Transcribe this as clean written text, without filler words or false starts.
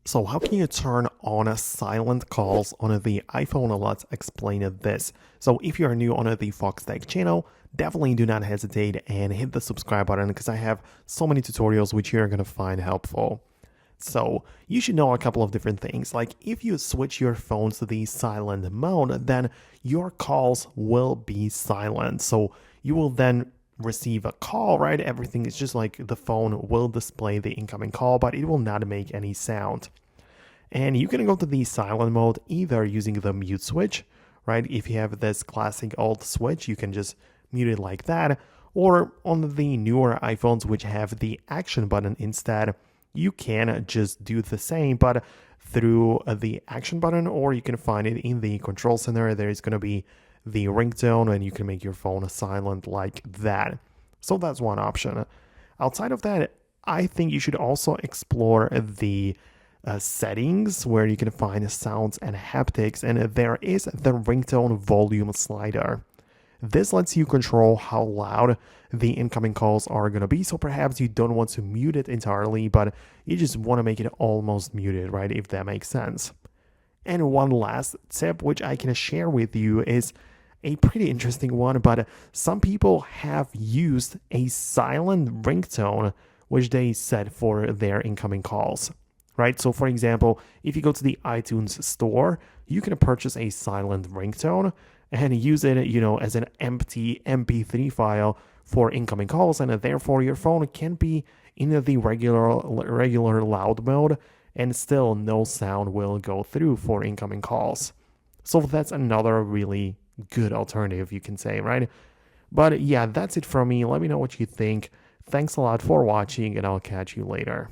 So how can you turn on silent calls on the iPhone? Let's explain this. So if you are new on the Foxtecc channel, definitely do not hesitate and hit the subscribe button because I have so many tutorials which you're going to find helpful. So you should know a couple of different things. Like if you switch your phone to the silent mode, then your calls will be silent. So you will then receive a call, right? Everything is just like the phone will display the incoming call, but it will not make any sound. And you can go to the silent mode either using the mute switch, right? If you have this classic old switch, you can just mute it like that. Or on the newer iPhones, which have the action button instead, you can just do the same, but through the action button, or you can find it in the control center. There is going to be the ringtone, and you can make your phone silent like that. So that's one option. Outside of that, I think you should also explore the settings where you can find sounds and haptics, and there is the ringtone volume slider. This lets you control how loud the incoming calls are going to be. So perhaps you don't want to mute it entirely, but you just want to make it almost muted, right? If that makes sense. And one last tip, which I can share with you, is a pretty interesting one, but some people have used a silent ringtone which they set for their incoming calls, right? So, for example, if you go to the iTunes store, you can purchase a silent ringtone and use it, as an empty MP3 file for incoming calls, and therefore your phone can be in the regular loud mode, and still no sound will go through for incoming calls. So that's another really good alternative, you can say, right? But yeah, that's it from me. Let me know what you think. Thanks a lot for watching, and I'll catch you later.